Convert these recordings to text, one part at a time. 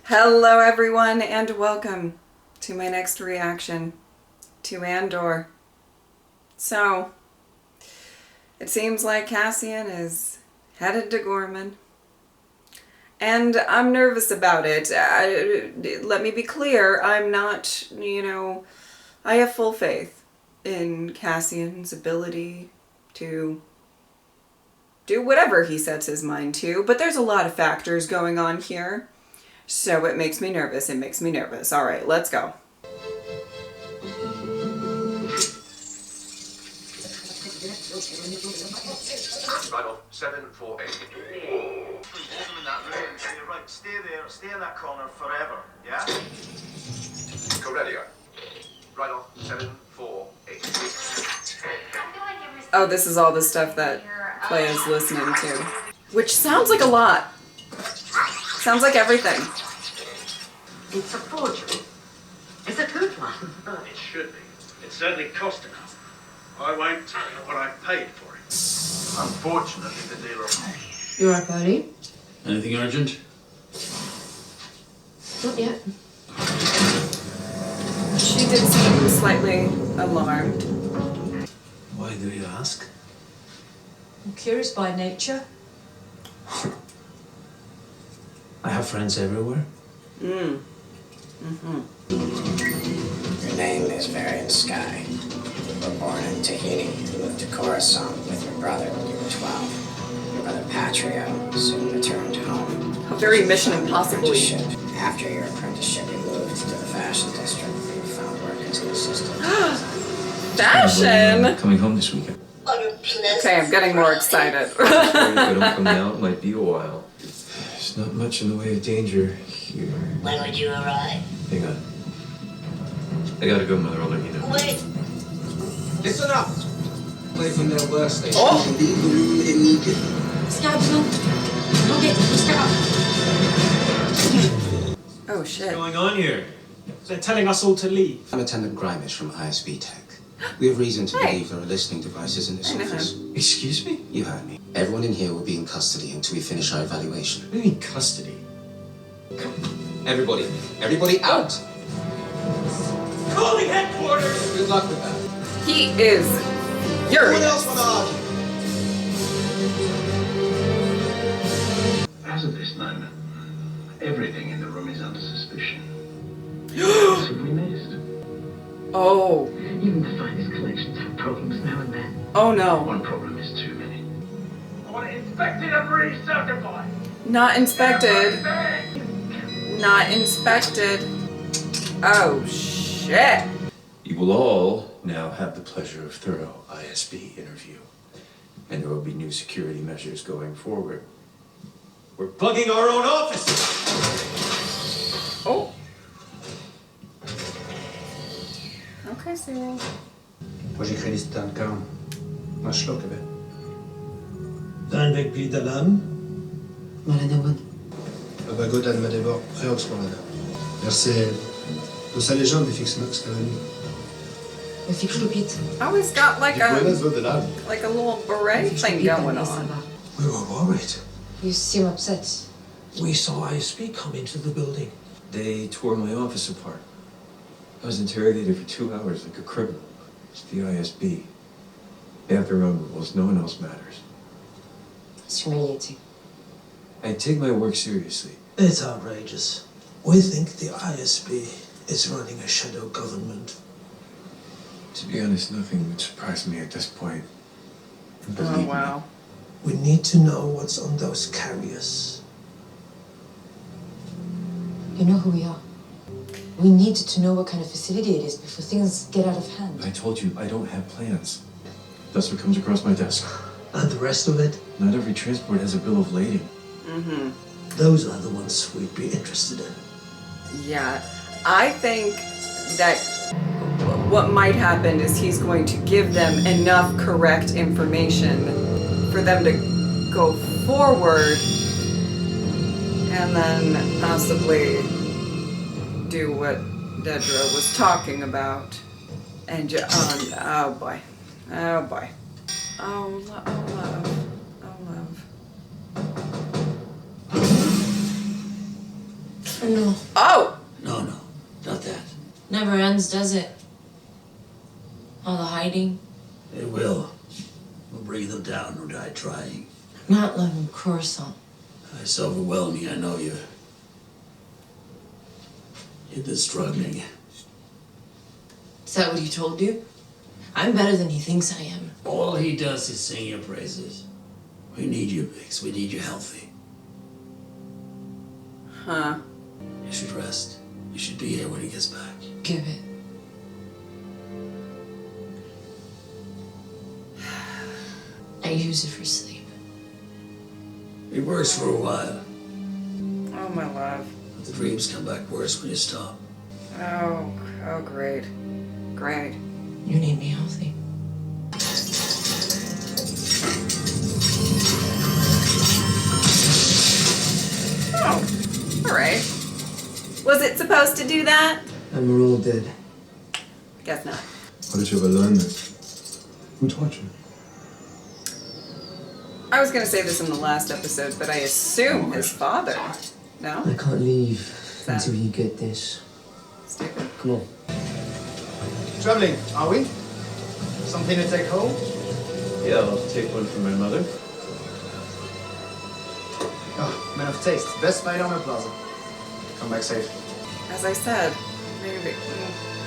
Hello everyone and welcome to my next reaction to Andor. So, it seems like Cassian is headed to Gormon. And I'm nervous about it. Let me be clear, I'm not, I have full faith in Cassian's ability to do whatever he sets his mind to, but there's a lot of factors going on here. So it makes me nervous. All right, let's go. Right on, 748. Hold them in that room and say, right, stay there, stay in that corner forever, yeah? Corellia. Right on, 748. Oh, this is all the stuff that Clay is listening to. Which sounds like a lot. Sounds like everything. It's a forgery. It's a good one. It should be. It certainly cost enough. I won't tell you what I paid for it. Unfortunately, the dealer... You alright, buddy? Anything urgent? Not yet. She did seem slightly alarmed. Why do you ask? I'm curious by nature. I have friends everywhere. Your name is Varian Sky. You were born in Tahiti. You moved to Coruscant with your brother when you were 12. Your brother Patrio soon returned home. How very Mission Impossible. After your apprenticeship, you moved to the fashion district where you found work as an assistant. Fashion! Coming home this weekend. Okay, I'm getting more excited. If I don't come out, it might be a while. There's not much in the way of danger here. When would you arrive? Hang on. I gotta go, Mother. I'll let you know. Wait. Listen up! Play from their workstation. Oh! Oh shit. What's going on here? They're telling us all to leave. I'm Attendant Grimish from ISB Tech. We have reason to Hey. believe there are listening devices in this I know office. Excuse me? You heard me. Everyone in here will be in custody until we finish our evaluation. What do you mean custody? Everybody out! Calling headquarters! Good luck with that. He is furious. want to argue? As of this moment, everything in the room is under suspicion. What have we missed? Oh. Even the finest collections have problems now and then. Oh no. One problem is too many. I want it inspected and recertified. Not inspected. Not inspected. Oh shit. You will all now have the pleasure of thorough ISB interview. And there will be new security measures going forward. We're bugging our own offices! Oh. Okay, Cyril. Moi j'ai créé les sites dans Ma schluck a bit. D'un bec puis de l'âme. Malanawan. Bagodan Madebor, Preox Morana. Merci. Lo sa légende des Fixnox Kalani. Le fixe l'opite. Oh, he's got like a de l'âme. like a little beret thing going on. We were worried. You seem upset. We saw ISB come into the building. They tore my office apart. I was interrogated for 2 hours like a criminal. It's the ISB. They have their own rules. No one else matters. It's humiliating. I take my work seriously. It's outrageous. We think the ISB is running a shadow government. To be honest, nothing would surprise me at this point. And Oh believe wow. We need to know what's on those carriers. You know who we are. We need to know what kind of facility it is before things get out of me. hand. I told you, I don't have plans. That's what comes across my desk. And the rest of it? Not every transport has a bill of lading. Those are the ones we'd be interested in. Yeah. I think that what might happen is he's going to give them enough correct information for them to go forward and then possibly do what Dedra was talking about. And oh boy. Oh boy. Oh love. Oh love. Or no? Oh! No, not that. Never ends, does it? All the hiding. It will. We'll bring them down or die trying. Not loving Coruscant. It's overwhelming, I know you. You've been struggling. Is that what he told you? I'm better than he thinks I am. All he does is sing your praises. We need you, Biggs. We need you healthy. Huh. You should rest. You should be here when he gets back. Give it. I use it for sleep. It works for a while, Oh, my love. but the dreams come back worse when you stop. Oh, great. Great. You need me healthy. Oh, all right. Was it supposed to do that? And we're all dead. Guess not. How did you ever learn this? Who taught you? I was going to say this in the last episode, but I assume his father. No? I can't leave that- until you get this. Stupid. Come on. Traveling, are we? Something to take home? Yeah, I'll take one from my mother. Oh, man of taste. Best buy down the plaza. Come back safe. As I said, maybe.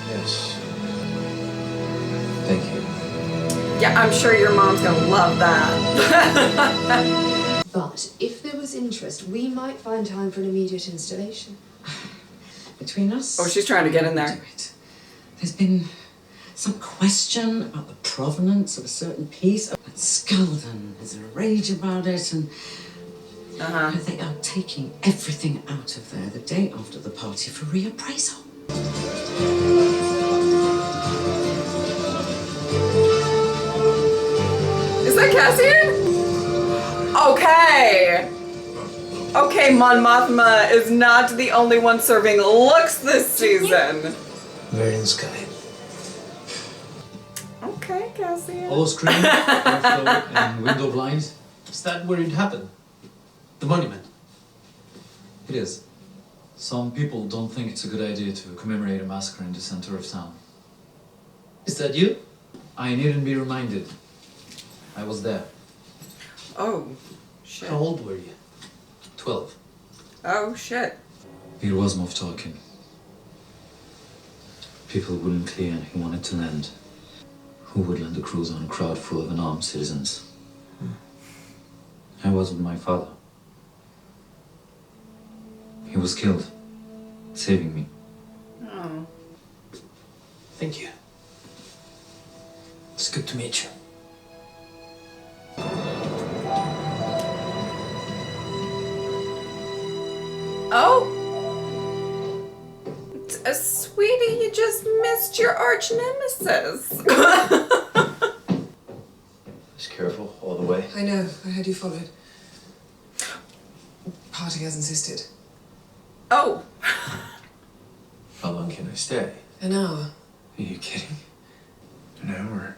Yes. Thank you. Yeah, I'm sure your mom's going to love that. But if there was interest, we might find time for an immediate installation. Between us. Oh, she's trying to get in there. do it. There's been some question about the provenance of a certain piece. At Skeldon, there's a rage about it, and they are taking everything out of there the day after the party for reappraisal. Is that Cassian? Okay. Okay, Mon Mothma is not the only one serving looks this season. Very in sky. Okay, Cassian. Hollow screen, airflow, and window blinds. Is that where it happened? The monument? It is. Some people don't think it's a good idea to commemorate a massacre in the center of town. Is that you? I needn't be reminded. I was there. Oh, shit. How old were you? 12. Oh, shit. It was Moff talking. People wouldn't clear and he wanted to land. Who would land a cruise on a crowd full of unarmed citizens? I was with my father. He was killed, saving me. Oh. Thank you. It's good to meet you. Oh! Sweetie, you just missed your arch nemesis. Just careful all the way. I know. I heard you followed. Party has insisted. Oh. How long can I stay? An hour. Are you kidding? An hour?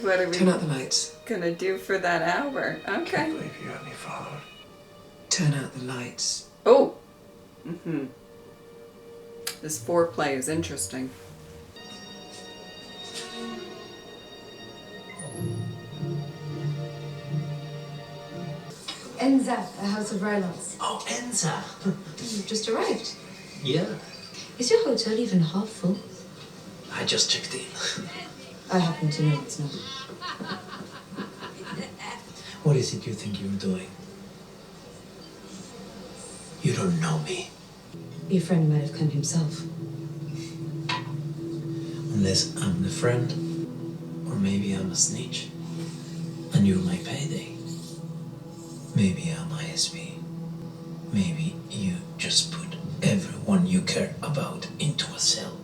What are we Turn out the lights. gonna do for that hour? Okay. Can't believe you had me followed. Turn out the lights. Oh. Mm-hmm. This foreplay is interesting. Enza, the House of Rylance. Oh, Enza. You've just arrived. Yeah. Is your hotel even half full? I just checked in. I happen to know it's not. What is it you think you're doing? You don't know me. Your friend might have come himself. Unless I'm the friend, or maybe I'm a snitch. And you're my payday. Maybe I'm ISP. Maybe you just put everyone you care about into a cell.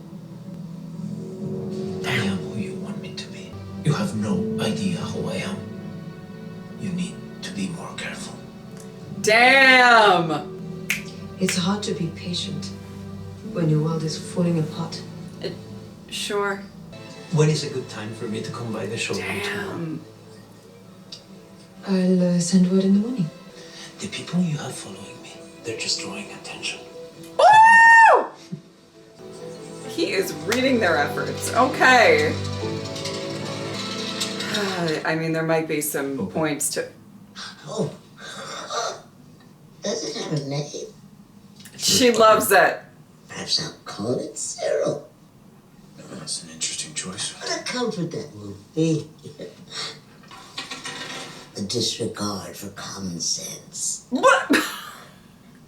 I am who you want me to be. You have no idea who I am. You need to be more careful. Damn! It's hard to be patient when your world is falling apart. Sure. When is a good time for me to come by the showroom tomorrow? I'll send word in the morning. The people you have following me, they're just drawing attention. Woo! He is reading their efforts. Okay. I mean, there might be some points to... Oh. Does it have a name? She loves it. Perhaps I'll call it Cyril. That's an interesting choice. What a comfort that will be. A disregard for common sense. What?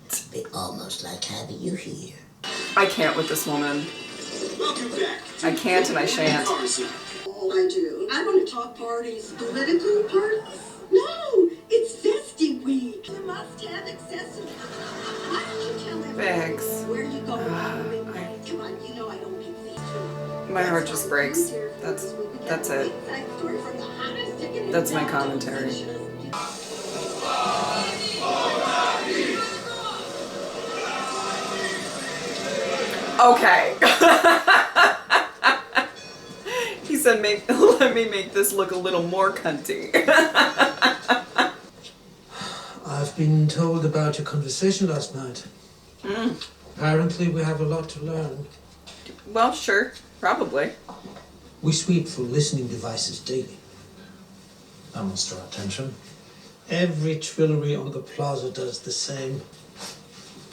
It'd be almost like having you here. I can't with this woman. Welcome back. I can't and I shan't. Oh, I do. I want to talk parties. Political parties? No, it's Zesty Week. You must have excessive. Why don't you tell them where you go around midnight? Come on, you know I don't pick these two. My heart just breaks. That's it. That's my commentary. Okay. He said, let me make this look a little more cunty. I've been told about your conversation last night. Apparently we have a lot to learn. Well, sure. Probably. We sweep for listening devices daily. That must draw attention. Every Twillery on the plaza does the same.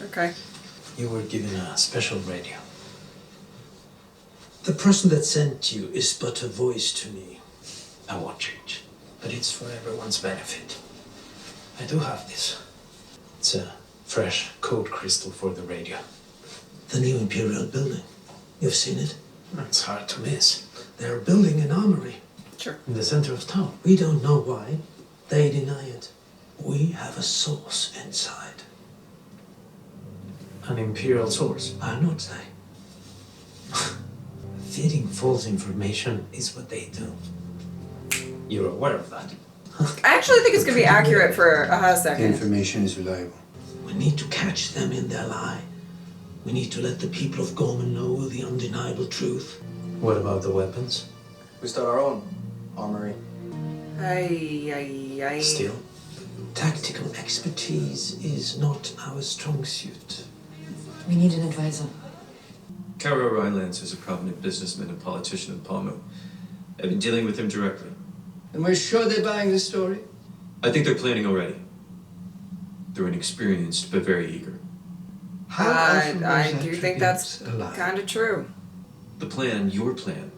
Okay. You were given a special radio. The person that sent you is but a voice to me. I won't change, but it's for everyone's benefit. I do have this. It's a fresh code crystal for the radio. The new Imperial building. You've seen it? It's hard to miss. They're building an armory. Sure. In the center of town. We don't know why. They deny it. We have a source inside. An Imperial source? I'll not say. Feeding false information is what they do. You're aware of that? I actually think it's going to be accurate for a hot The second. information is reliable. We need to catch them in their lie. We need to let the people of Gormon know the undeniable truth. What about the weapons? We start our own armory. Aye. Still, tactical expertise is not our strong suit. We need an advisor. Caro Rylance is a prominent businessman and politician in Palmo. I've been dealing with him directly. And we're sure they're buying this story? I think they're planning already. They're inexperienced, but very eager. I do think that's kind of true. The plan, your plan,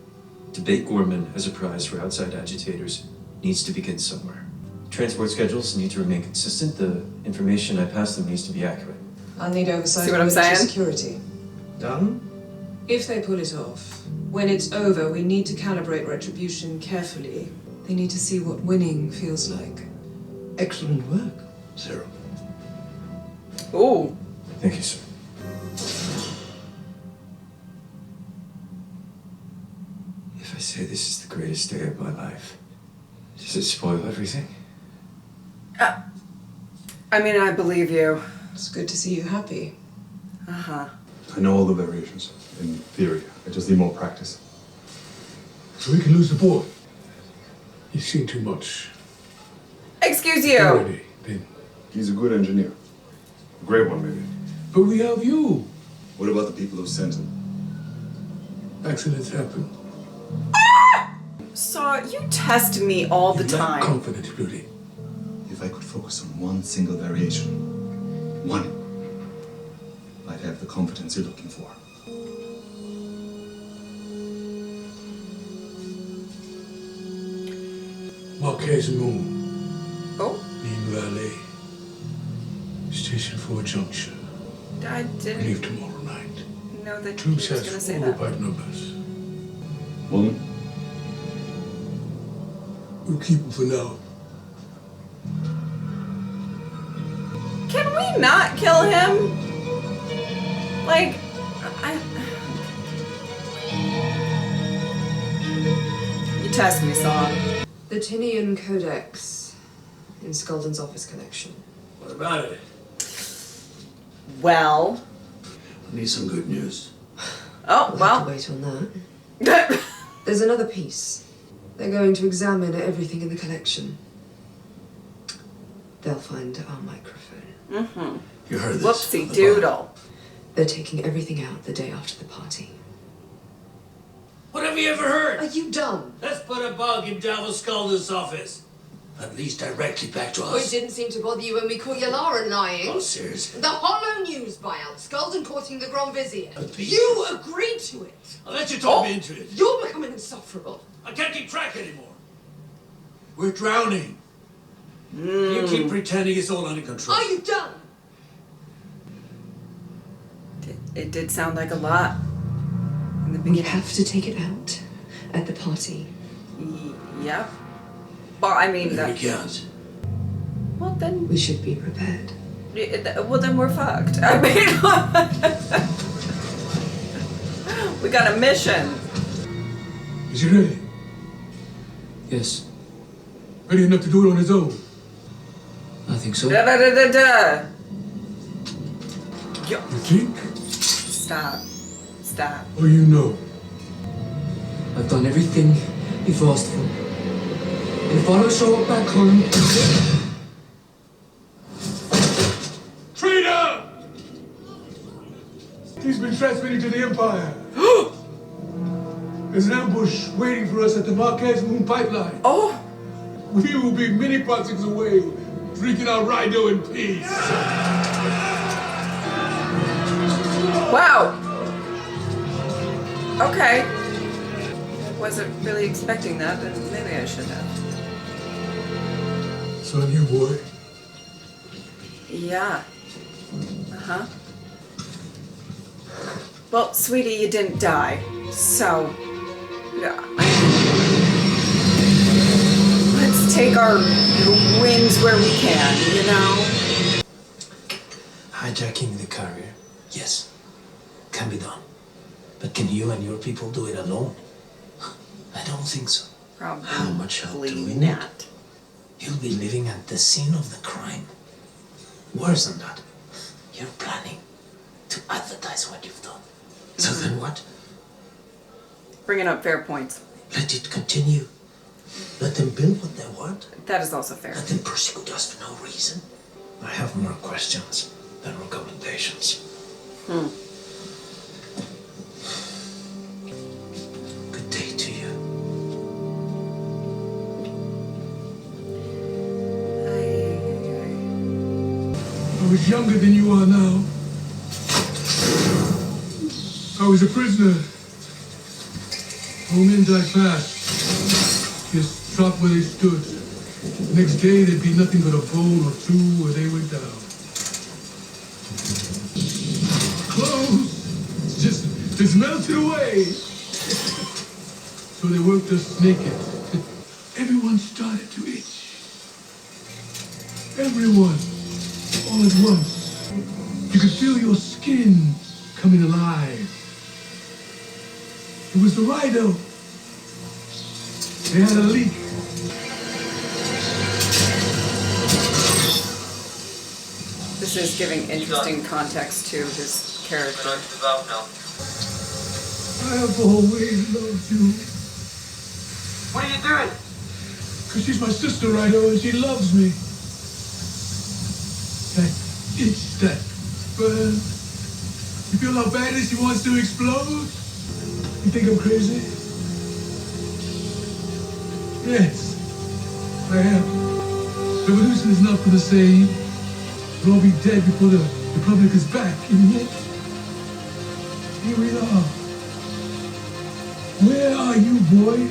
to bait Gormon as a prize for outside agitators needs to begin somewhere. Transport schedules need to remain consistent. The information I pass them needs to be accurate. I'll need oversight See what of I'm military saying? security. Done? If they pull it off, when it's over, we need to calibrate retribution carefully. They need to see what winning feels like. Excellent work, Cyril. Ooh. Thank you, sir. If I say this is the greatest day of my life, does it spoil everything? I mean, I believe you. It's good to see you happy. Uh-huh. I know all the variations, in theory. I just need more practice. So we can lose the boy. He's seen too much. Excuse you. Already, then. He's a good engineer. A great one, maybe. But we have you. What about the people who sent him? Accidents happen. So you test me all the time. Confidence, Rudy. If I could focus on one single variation, one, I'd have the confidence you're looking for. Marquez Moon. Oh. Nîmes Valley. Station 4 Junction. I We didn't leave tomorrow night. know that he Troops was going to has say four that. pipe numbers. Woman? We'll keep him for now. Can we not kill him? Like, you test me, Song. The Tinian Codex in Skulden's office collection. What about it? Well. I need some good news. Oh, We'll well. have to wait on that. There's another piece. They're going to examine everything in the collection. They'll find our microphone. Mm-hmm. You heard this? Whoopsie doodle. They're taking everything out the day after the party. What have you ever heard? Are you dumb? Let's put a bug in Davos Scaldus' office. At least directly back to Oh, it us. didn't seem to bother you when we caught Yalara lying. Oh, seriously? The Hollow News buyout, Skulden courting the Grand Vizier. Please. You agreed to it. I'll let you talk me into it. You're becoming insufferable. I can't keep track anymore. We're drowning. You keep pretending it's all under control. Are you done? It did sound like a lot in the We beginning. have to take it out at the party. Yep. Well, I mean, We can't. well then, We should be prepared. well then we're fucked. I mean, we got a mission. Is he ready? Yes, Ready enough to do it on his own? I think so. Da da da da da. Yo. You think? Stop. Stop. Or you know? I've done everything you've asked for. And if I don't show up back home... Traitor! He's been transmitted to the Empire. There's an ambush waiting for us at the Marquez Moon Pipeline. Oh! We will be many passings away, drinking our Rhino in peace. Wow. Okay. Wasn't really expecting that, but maybe I should have. It's on you, boy. Yeah. Uh-huh. Well, sweetie, you didn't die. So, yeah, let's take our wins where we can, you know? Hijacking the carrier, yes, can be done. But can you and your people do it alone? I don't think so. Probably. How much help do we need? not. You'll be living at the scene of the crime. Worse than that, you're planning to advertise what you've done. So then what? Bringing up fair points. Let it continue. Let them build what they want. That is also fair. Let them persecute us for no reason. I have more questions than recommendations. Good day to you. I was younger than you are now. I was a prisoner. All men died fast. Just dropped where they stood. The next day there'd be nothing but a bone or two where they went down. Clothes, it's melted away. So they worked us naked. Everyone started to itch. Everyone, all at once. You could feel your skin coming alive. It was the Rhino. They had a leak. This is giving interesting context to his character. I have always loved you. What are you doing? Because she's my sister, Rhino, and she loves me. That itch, that burn. You feel how badly she wants to explode? You think I'm crazy? Yes, I am. Revolution is not for the same. We'll all be dead before the Republic is back, and yet, here we are. Where are you, boy?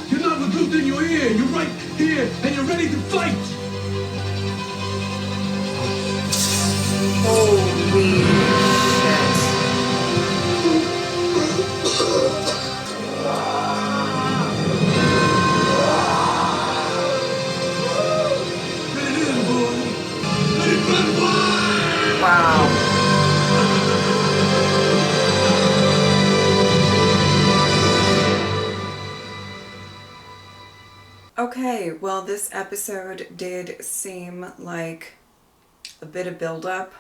You're not recruiting, you're here. You're right here, and you're ready to fight. Holy shit. Wow. Okay, well, this episode did seem like a bit of build-up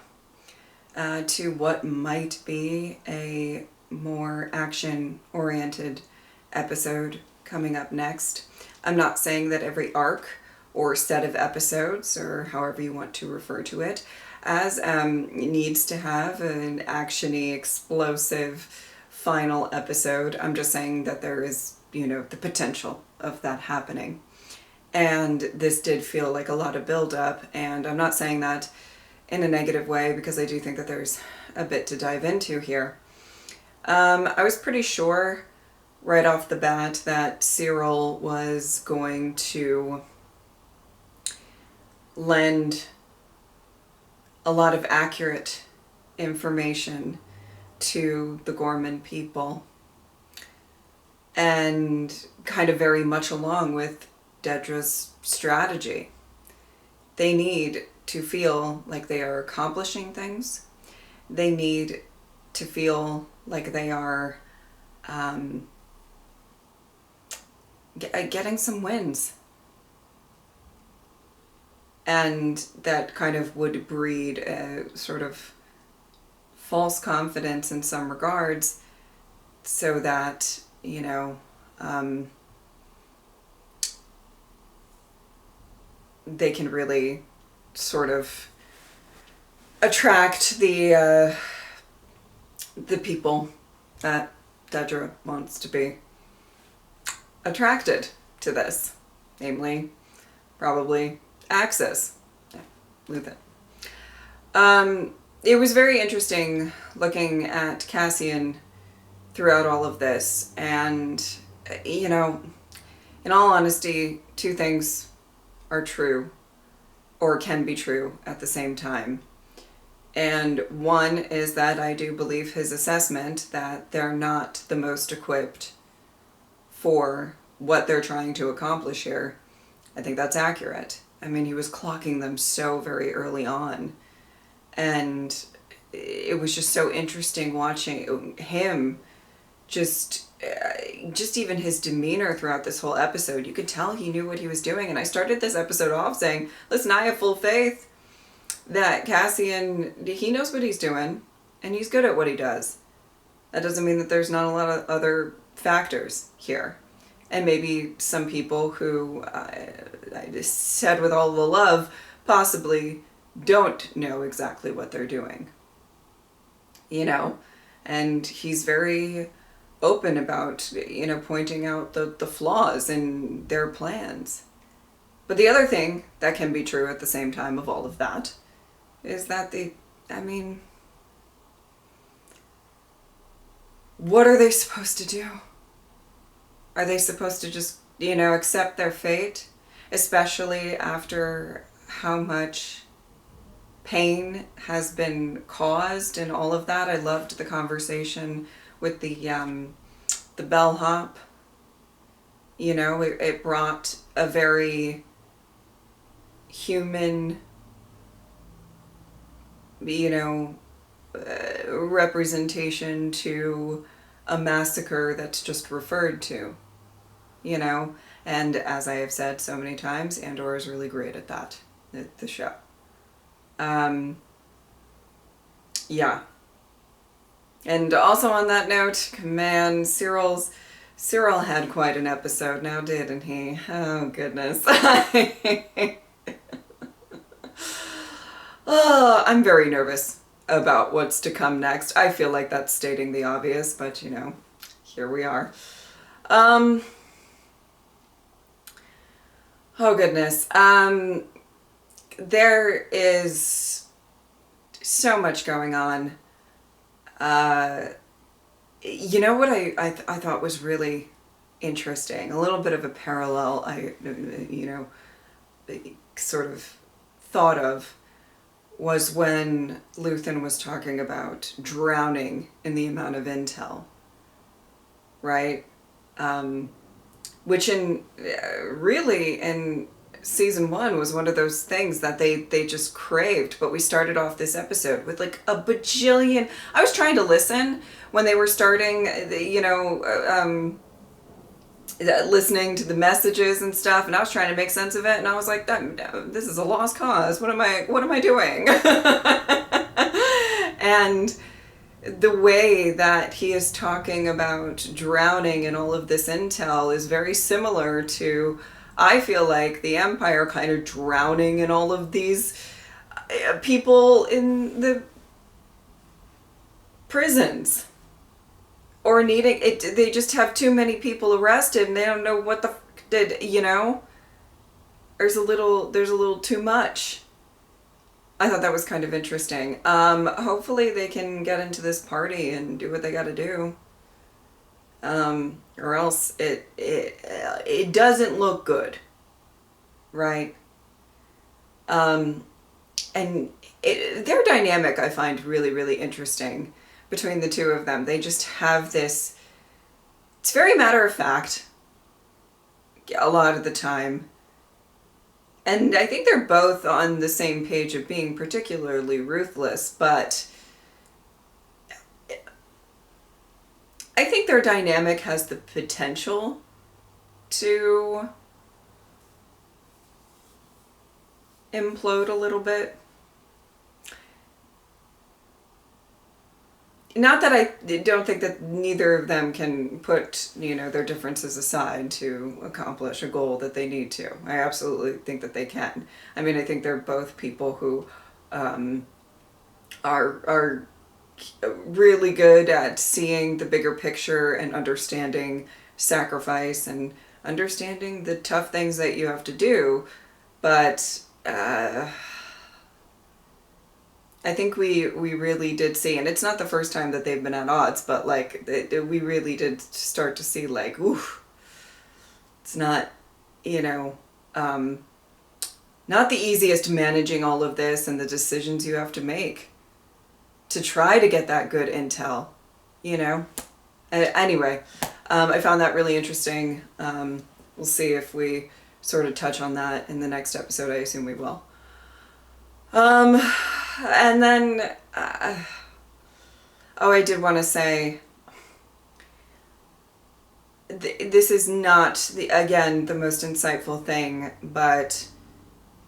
to what might be a more action-oriented episode coming up next. I'm not saying that every arc or set of episodes, or however you want to refer to it, as needs to have an actiony, explosive final episode. I'm just saying that there is, the potential of that happening. And this did feel like a lot of build-up, and I'm not saying that in a negative way, because I do think that there's a bit to dive into here. I was pretty sure right off the bat that Cyril was going to lend a lot of accurate information to the Gormon people, and kind of very much along with Dedra's strategy. They need to feel like they are accomplishing things. They need to feel like they are getting some wins. And that kind of would breed a sort of false confidence in some regards, so that, they can really sort of attract the people that Dedra wants to be attracted to this, namely, probably Axis. Yeah, Luthen. It was very interesting looking at Cassian throughout all of this, and, in all honesty, two things are true, or can be true at the same time. And one is that I do believe his assessment that they're not the most equipped for what they're trying to accomplish here. I think that's accurate. I mean, he was clocking them so very early on. And it was just so interesting watching him, just even his demeanor throughout this whole episode. You could tell he knew what he was doing. And I started this episode off saying, listen, I have full faith that Cassian, he knows what he's doing, and he's good at what he does. That doesn't mean that there's not a lot of other factors here. And maybe some people who, I just said with all the love, possibly don't know exactly what they're doing. And he's very open about, pointing out the flaws in their plans. But the other thing that can be true at the same time of all of that is that what are they supposed to do? Are they supposed to just, accept their fate? Especially after how much pain has been caused and all of that. I loved the conversation with the bellhop. It brought a very human, representation to a massacre that's just referred to, and as I have said so many times, Andor is really great at that, the show. Yeah. And also on that note, man, Cyril had quite an episode now, didn't he? Oh, goodness. Oh, I'm very nervous about what's to come next. I feel like that's stating the obvious, but, here we are. Oh, goodness. There is so much going on. You know what I thought was really interesting? A little bit of a parallel I sort of thought of was when Luthen was talking about drowning in the amount of intel, right? Which really in season 1 was one of those things that they just craved, but we started off this episode with like a bajillion. I was trying to listen when they were starting, listening to the messages and stuff, and I was trying to make sense of it, and I was like, this is a lost cause. What am I doing? And the way that he is talking about drowning and all of this intel is very similar to I feel like the Empire kind of drowning in all of these people in the prisons. Or needing it, they just have too many people arrested and they don't know what the did, you know? There's a little too much. I thought that was kind of interesting. Hopefully they can get into this party and do what they gotta do. Or else it doesn't look good. Right? And their dynamic I find really, really interesting between the two of them. They just have this, it's very matter of fact a lot of the time. And I think they're both on the same page of being particularly ruthless, but I think their dynamic has the potential to implode a little bit. Not that I don't think that neither of them can put, you know, their differences aside to accomplish a goal that they need to. I absolutely think that they can. I mean, I think they're both people who are really good at seeing the bigger picture and understanding sacrifice and understanding the tough things that you have to do. But I think we really did see, and it's not the first time that they've been at odds, but like we really did start to see like, oof, it's not, you know, not the easiest managing all of this and the decisions you have to make to try to get that good intel, you know. Anyway, I found that really interesting. We'll see if we sort of touch on that in the next episode. I assume we will. And then, I did want to say, this is not, again, the most insightful thing, but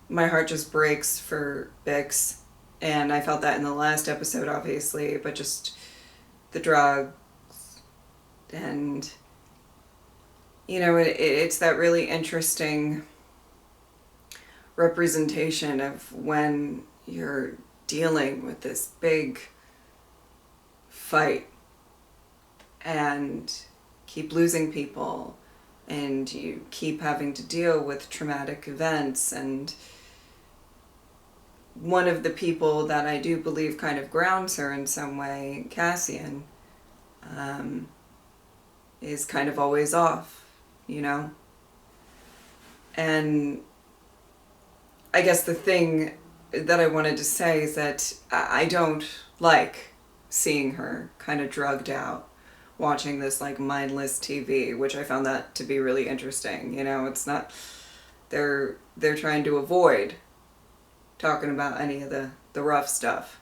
my heart just breaks for Bix, and I felt that in the last episode, obviously, but just the drugs, and, you know, it's that really interesting representation of when you're dealing with this big fight and keep losing people and you keep having to deal with traumatic events. And one of the people that I do believe kind of grounds her in some way, Cassian, is kind of always off, you know? And I guess the thing that I wanted to say is that I don't like seeing her kind of drugged out watching this like mindless TV, which I found that to be really interesting. You know, it's not, they're trying to avoid talking about any of the rough stuff.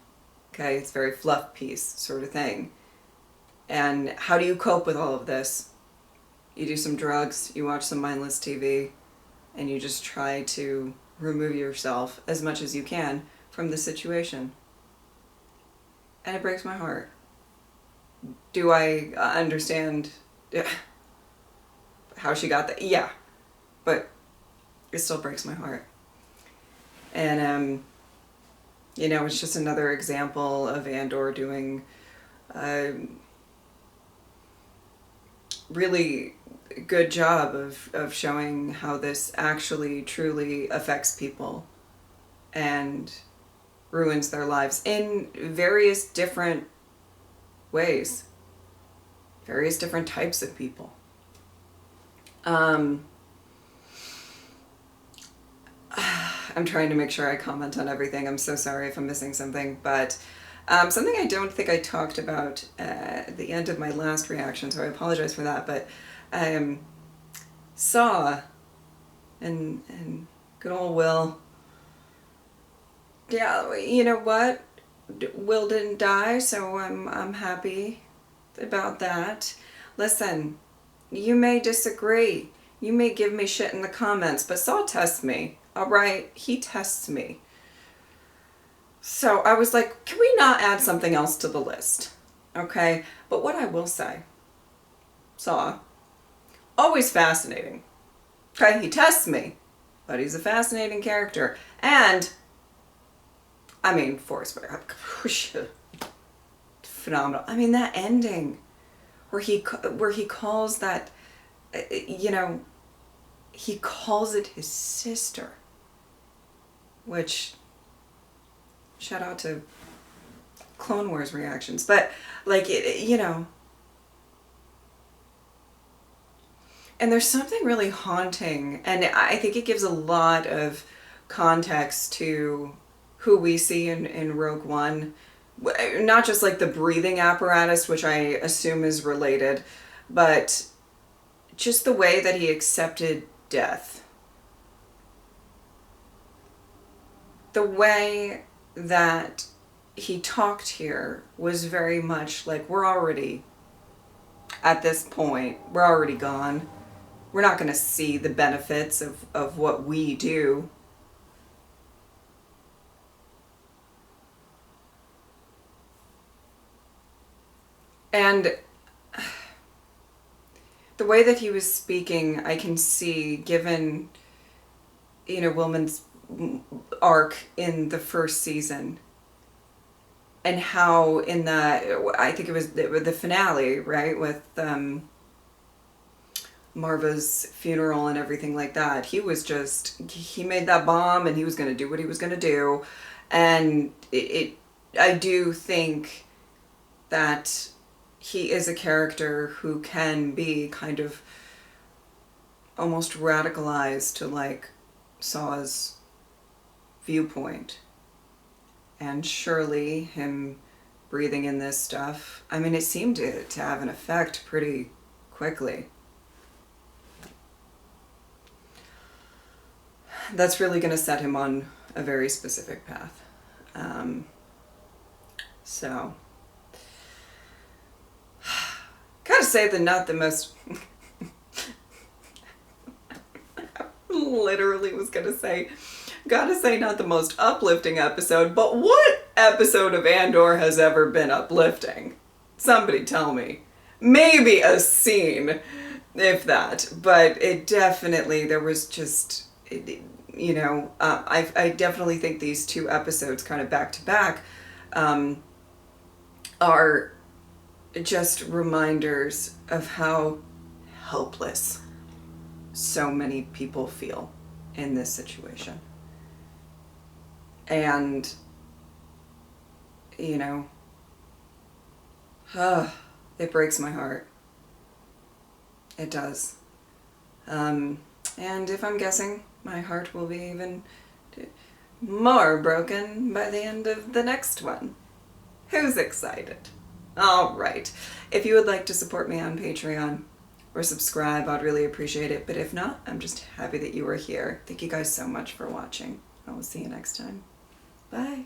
Okay, it's very fluff piece sort of thing. And how do you cope with all of this? You do some drugs, you watch some mindless TV, and you just try to remove yourself as much as you can from the situation. And it breaks my heart. Do I understand how she got that? Yeah. But it still breaks my heart. And, you know, it's just another example of Andor doing really good job of showing how this actually truly affects people and ruins their lives in various different ways, various different types of people. I'm trying to make sure I comment on everything. I'm so sorry if I'm missing something, but something I don't think I talked about at the end of my last reaction, so I apologize for that, but Saw and good old Will. Yeah, you know what? Will didn't die, so I'm happy about that. Listen, you may disagree. You may give me shit in the comments, but Saw tests me. Alright? He tests me. So I was like, can we not add something else to the list? Okay? But what I will say, Saw, always fascinating. Okay, he tests me, but he's a fascinating character. And, I mean, Forrest Whitaker, phenomenal. I mean, that ending where he calls that, you know, he calls it his sister, which, shout out to Clone Wars reactions, but like, you know, and there's something really haunting, and I think it gives a lot of context to who we see in Rogue One. Not just like the breathing apparatus, which I assume is related, but just the way that he accepted death. The way that he talked here was very much like, we're already at this point, we're already gone. We're not going to see the benefits of what we do. And the way that he was speaking, I can see, given, you know, Wilman's arc in the first season, and how in the, I think it was the finale, right, with Marva's funeral and everything like that, he was just, he made that bomb and he was going to do what he was going to do. And I do think that he is a character who can be kind of almost radicalized to like Saw's viewpoint. And surely him breathing in this stuff, I mean, it seemed to have an effect pretty quickly. That's really going to set him on a very specific path. So, gotta say the not the most, literally was gonna say, gotta say not the most uplifting episode, but what episode of Andor has ever been uplifting? Somebody tell me. Maybe a scene, if that, but it definitely, there was just, you know, I definitely think these two episodes kind of back to back are just reminders of how helpless so many people feel in this situation. And, you know, it breaks my heart. It does. And if I'm guessing, my heart will be even more broken by the end of the next one. Who's excited? All right. If you would like to support me on Patreon or subscribe, I'd really appreciate it. But if not, I'm just happy that you were here. Thank you guys so much for watching. I will see you next time. Bye.